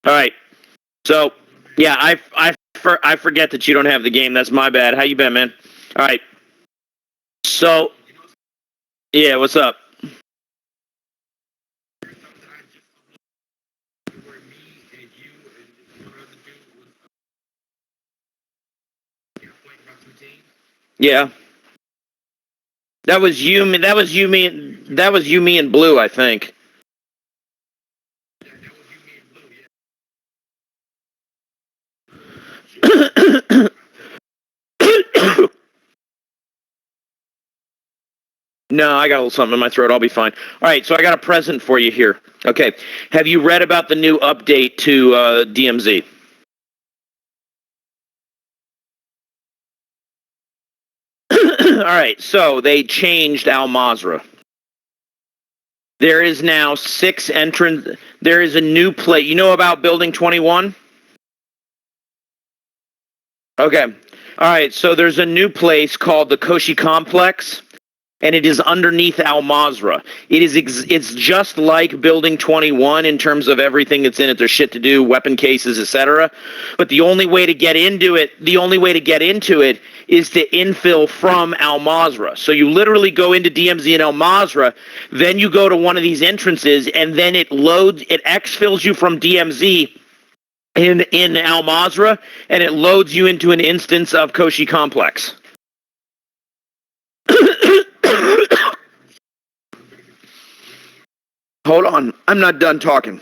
All right. So, yeah, I forget that you don't have the game. That's my bad. How you been, man? All right. So, yeah, what's up? Yeah. That was you. That was you. That was you. Me and Blue, I think. No, I got a little something in my throat. I'll be fine. All right, so I got a present for you here. Okay. Have you read about the new update to DMZ? All right, so they changed Al Mazrah. There is now 6 entrants. There is a new play. You know about Building 21? Okay. All right, so there's a new place called the Koshi Complex, and it is underneath Al Mazrah. It's just like Building 21 in terms of everything that's in it. There's shit to do, weapon cases, etc. But the only way to get into it is to infill from Al Mazrah. So you literally go into DMZ and Al Mazrah, then you go to one of these entrances, and then it exfills you from DMZ in Al Mazrah, and it loads you into an instance of Koshi Complex. Hold on. I'm not done talking.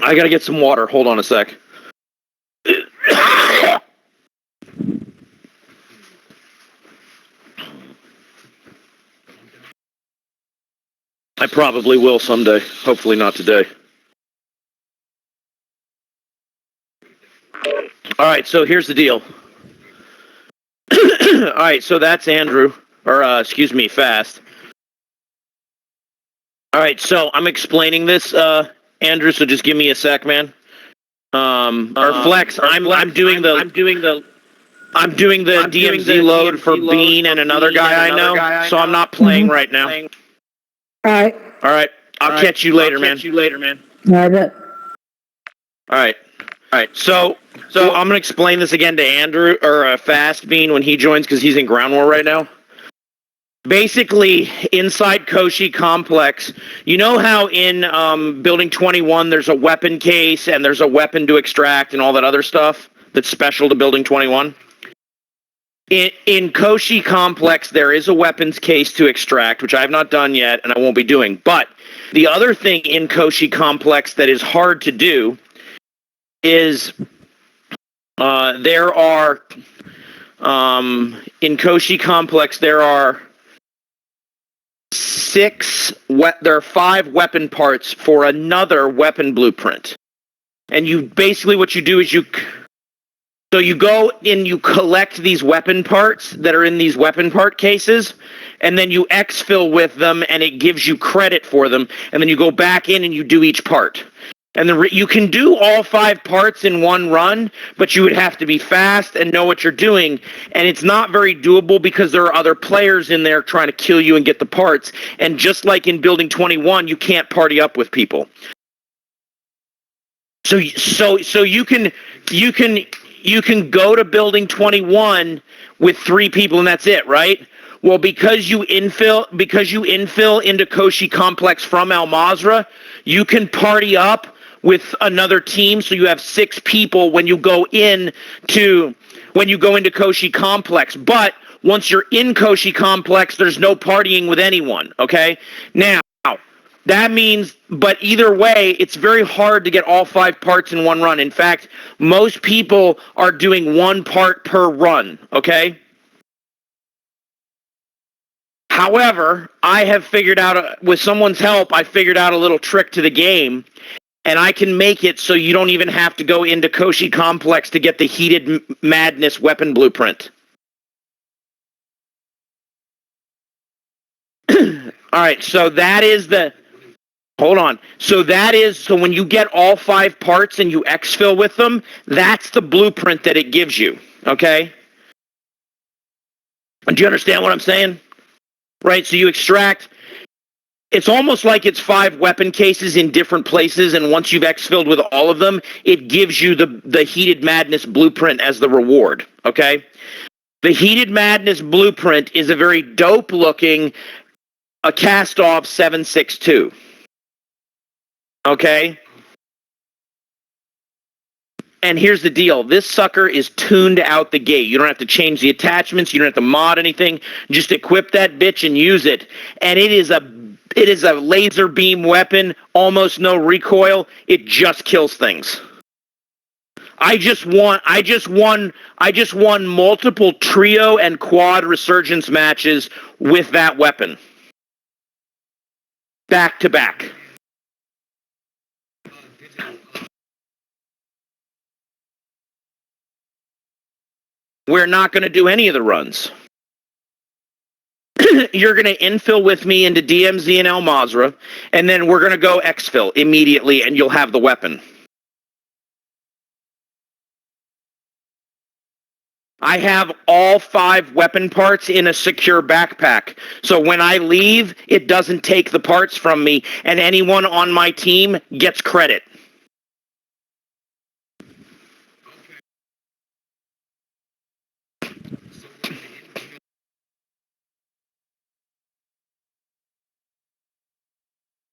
I gotta get some water. Hold on a sec. I probably will someday. Hopefully not today. All right, so here's the deal. All right, so that's Andrew, or excuse me, Fast. All right, so I'm explaining this, Andrew. So just give me a sec, man. Or Flex, I'm doing the DMZ load for Bean and another guy I know. So I'm not playing right now. All right. All right, I'll catch you later, man. All right. All right. So I'm gonna explain this again to Andrew or Fast Bean when he joins because he's in Ground War right now. Basically, inside Koshi Complex, you know how in Building 21 there's a weapon case and there's a weapon to extract and all that other stuff that's special to Building 21? In Koshi Complex, there is a weapons case to extract, which I have not done yet and I won't be doing. But the other thing in Koshi Complex that is hard to do is there are, in Koshi Complex, there are 5 weapon parts for another weapon blueprint. And what you do is you go and you collect these weapon parts that are in these weapon part cases, and then you exfil with them, and it gives you credit for them, and then you go back in and you do each part. And you can do all 5 parts in one run, but you would have to be fast and know what you're doing. And it's not very doable because there are other players in there trying to kill you and get the parts. And just like in Building 21, you can't party up with people. So you can go to Building 21 with 3 people and that's it, right? Well, because you infill into Koshi Complex from Al Mazrah, you can party up with another team, so you have 6 people when you go into Koshi Complex. But once you're in Koshi Complex, there's no partying with anyone, okay? Now, that means, but either way, it's very hard to get all 5 parts in one run. In fact, most people are doing 1 part per run, okay? However, I have figured out, with someone's help, I figured out a little trick to the game, and I can make it so you don't even have to go into Koshi Complex to get the Heated Madness weapon blueprint. All right, so that is the... Hold on. So when you get all 5 parts and you exfil with them, that's the blueprint that it gives you, okay? Do you understand what I'm saying? Right, so you extract It's almost like it's 5 weapon cases in different places, and once you've exfilled with all of them, it gives you the Heated Madness blueprint as the reward, okay? The Heated Madness blueprint is a very dope-looking Kasthov 7.62, okay? And here's the deal. This sucker is tuned out the gate. You don't have to change the attachments. You don't have to mod anything. Just equip that bitch and use it. And it is a laser beam weapon, almost no recoil. It just kills things. I just won multiple trio and quad resurgence matches with that weapon. Back to back. We're not going to do any of the runs. You're going to infill with me into DMZ and Al Mazrah, and then we're going to go exfil immediately, and you'll have the weapon. I have all 5 weapon parts in a secure backpack. So when I leave, it doesn't take the parts from me, and anyone on my team gets credit.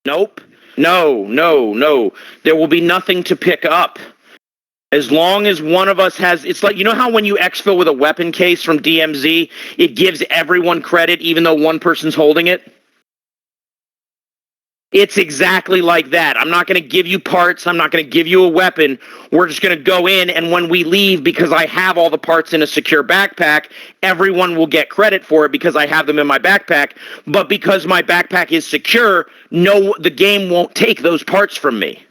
Nope. No. There will be nothing to pick up. As long as one of us has, it's like, you know how when you exfil with a weapon case from DMZ, it gives everyone credit even though one person's holding it? It's exactly like that. I'm not going to give you parts. I'm not going to give you a weapon. We're just going to go in, and when we leave, because I have all the parts in a secure backpack, everyone will get credit for it because I have them in my backpack. But because my backpack is secure, the game won't take those parts from me.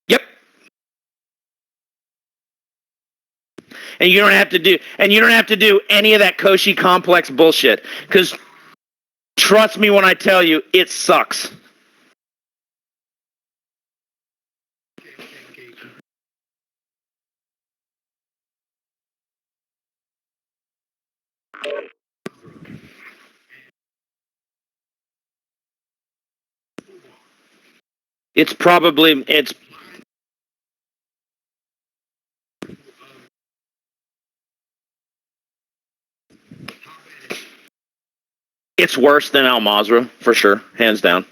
Yep. And you don't have to do any of that Koshi complex bullshit, because trust me when I tell you, it sucks. It's worse than Al Mazrah, for sure, hands down.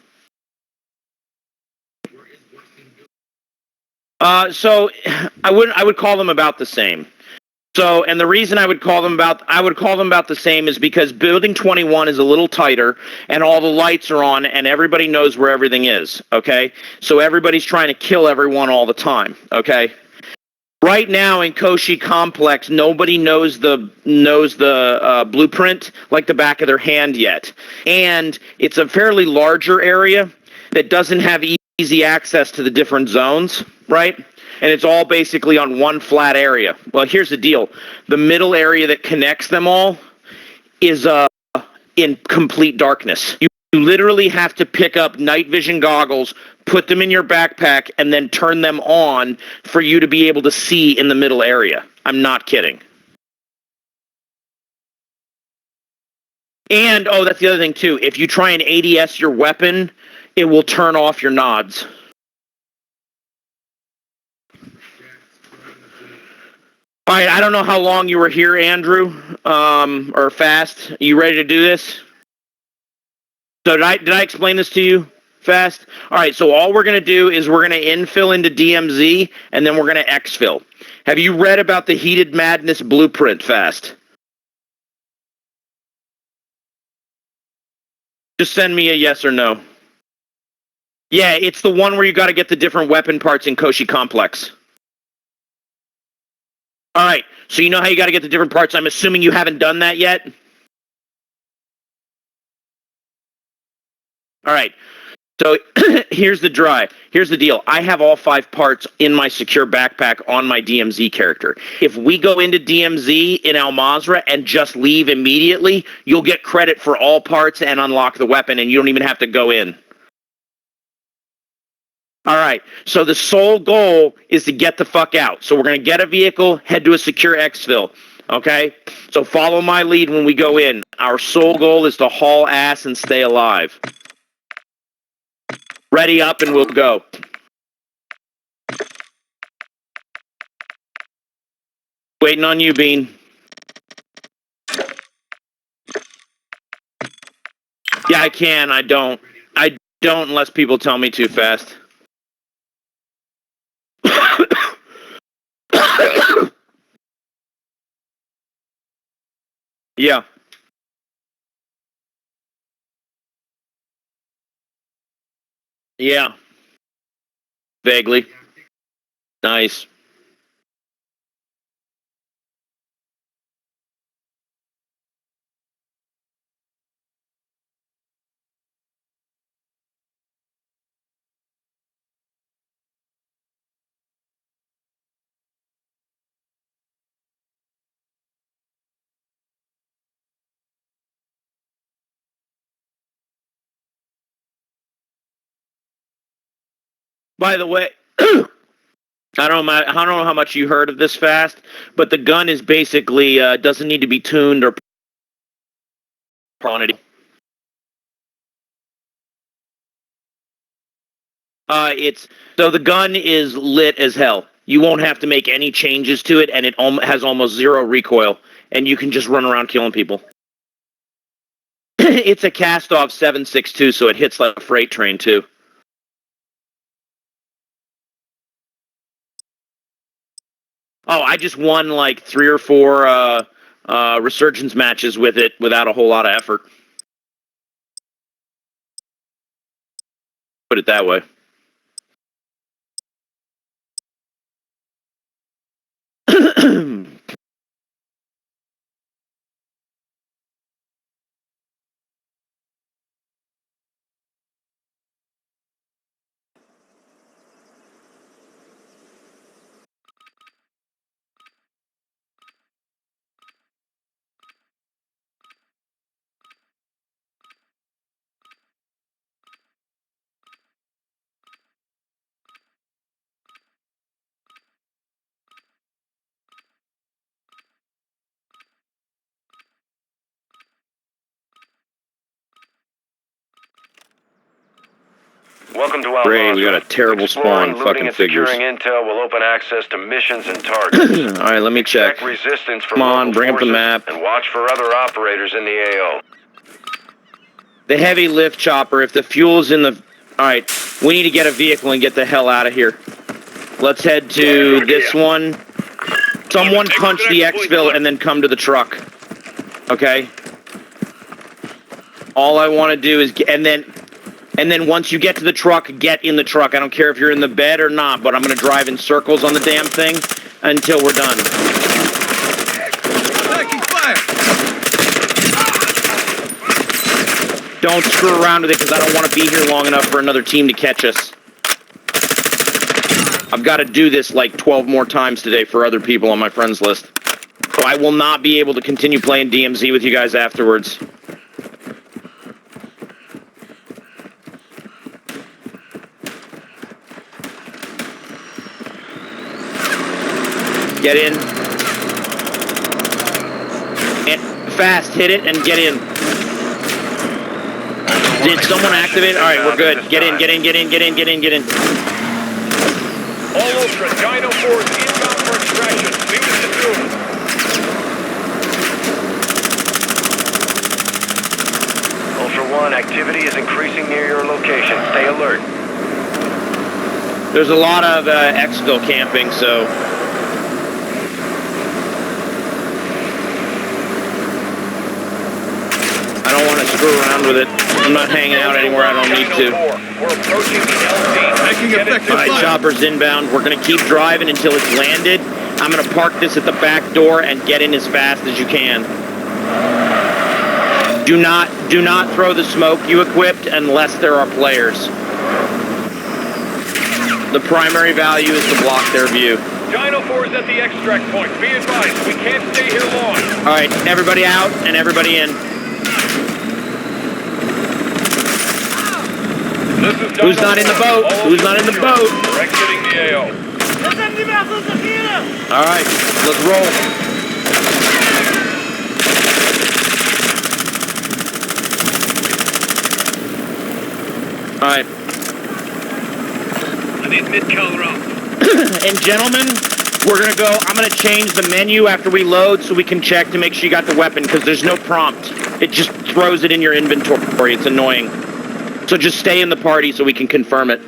So I would call them about the same. So, and the reason I would call them about the same is because Building 21 is a little tighter, and all the lights are on, and everybody knows where everything is. Okay, so everybody's trying to kill everyone all the time. Okay. Right now in Koshi Complex, nobody knows the blueprint like the back of their hand yet, and it's a fairly larger area that doesn't have easy access to the different zones, right? And it's all basically on one flat area. Well, here's the deal: the middle area that connects them all is in complete darkness. You literally have to pick up night vision goggles, put them in your backpack, and then turn them on for you to be able to see in the middle area. I'm not kidding. And, oh, that's the other thing, too. If you try and ADS your weapon, it will turn off your nods. All right, I don't know how long you were here, Andrew, or Fast. You ready to do this? So did I explain this to you, Fast? All right, so all we're going to do is we're going to infill into DMZ, and then we're going to exfil. Have you read about the Heated Madness blueprint, Fast? Just send me a yes or no. Yeah, it's the one where you got to get the different weapon parts in Koshi Complex. All right, so you know how you got to get the different parts. I'm assuming you haven't done that yet? All right. So here's the deal. I have all 5 parts in my secure backpack on my DMZ character. If we go into DMZ in Al Mazrah and just leave immediately, you'll get credit for all parts and unlock the weapon, and you don't even have to go in. All right. So the sole goal is to get the fuck out. So we're going to get a vehicle, head to a secure exfil. Okay? So follow my lead when we go in. Our sole goal is to haul ass and stay alive. Ready up and we'll go. Waiting on you, Bean. Yeah, I can. I don't unless people tell me too fast. Yeah. Yeah. Vaguely. Nice. By the way, I don't know how much you heard of this fast, but the gun is basically doesn't need to be tuned or quantity. It's so the gun is lit as hell. You won't have to make any changes to it, and it has almost zero recoil, and you can just run around killing people. It's a Kasthov 7.62, so it hits like a freight train too. Oh, I just won like 3 or 4 resurgence matches with it without a whole lot of effort. Put it that way. Welcome to Alpha. Great, we got a terrible spawn fucking figures. Securing intel will open access to missions and targets. All right, let me check. Resistance from Come on, bring up the map. And watch for other operators in the AO. The heavy lift chopper, if the fuel's in the... Alright, we need to get a vehicle and get the hell out of here. Let's head to this one. Someone punch the exfil and then come to the truck. Okay? All I want to do is... And then once you get to the truck, get in the truck. I don't care if you're in the bed or not, but I'm going to drive in circles on the damn thing until we're done. Taking fire! Don't screw around with it because I don't want to be here long enough for another team to catch us. I've got to do this like 12 more times today for other people on my friends list. So I will not be able to continue playing DMZ with you guys afterwards. Get in. And fast, hit it, and get in. Did someone activate? All right, we're good. Get in, get in, get in, get in, get in, get in. All Ultra, Dino 4 is inbound for extraction. Leave it to do. Ultra 1, activity is increasing near your location. Stay alert. There's a lot of exfil camping, so... I don't want to screw around with it. I'm not hanging out anywhere I don't need to. We're approaching the LZ. Making effective All right, fire. chopper's inbound. We're going to keep driving until it's landed. I'm going to park this at the back door and get in as fast as you can. Do not throw the smoke you equipped unless there are players. The primary value is to block their view. Dino 4 is at the extract point. Be advised, we can't stay here long. All right, everybody out and everybody in. Who's not in the boat? Who's not in the boat? We're exiting the AO. All right, let's roll. All right. I need mid-kill round. And gentlemen, we're gonna go. I'm gonna change the menu after we load so we can check to make sure you got the weapon because there's no prompt. It just throws it in your inventory. It's annoying. So just stay in the party so we can confirm it.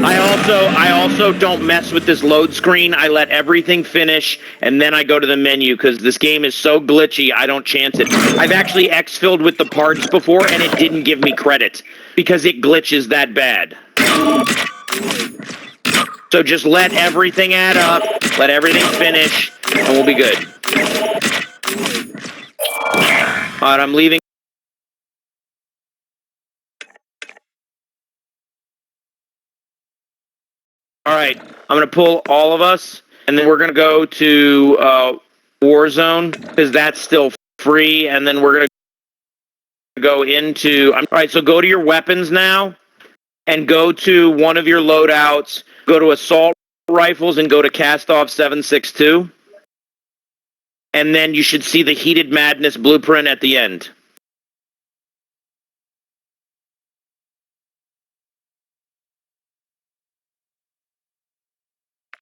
I also don't mess with this load screen. I let everything finish and then I go to the menu because this game is so glitchy. I don't chance it. I've actually exfilled with the parts before and it didn't give me credit because it glitches that bad. So just let everything add up, let everything finish, and we'll be good. All right, I'm leaving. All right, I'm going to pull all of us, and then we're going to go to Warzone, because that's still free, and then we're going to go into... All right, so go to your weapons now, and go to one of your loadouts, go to Assault Rifles, and go to Kasthov 762. And then you should see the Heated Maddess blueprint at the end.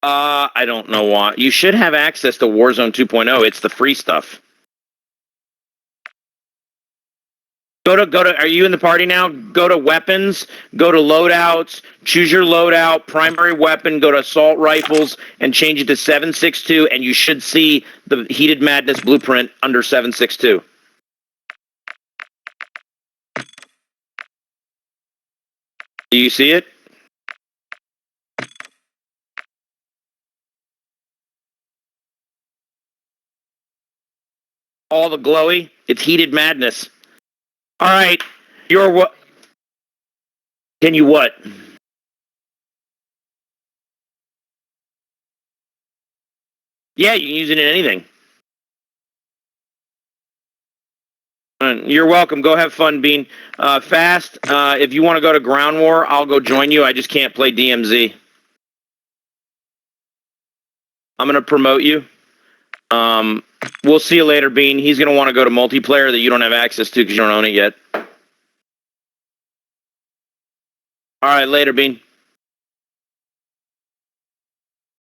I don't know why. You should have access to Warzone 2.0. It's the free stuff. Go to, are you in the party now? Go to weapons, go to loadouts, choose your loadout, primary weapon, go to assault rifles, and change it to 762, and you should see the Heated Maddess blueprint under 762. Do you see it? All the glowy? It's Heated Maddess. All right. You're what? Can you what? Yeah, you can use it in anything. You're welcome. Go have fun, Bean. Fast, if you want to go to Ground War, I'll go join you. I just can't play DMZ. I'm going to promote you. We'll see you later, Bean. He's going to want to go to multiplayer that you don't have access to because you don't own it yet. All right, later, Bean.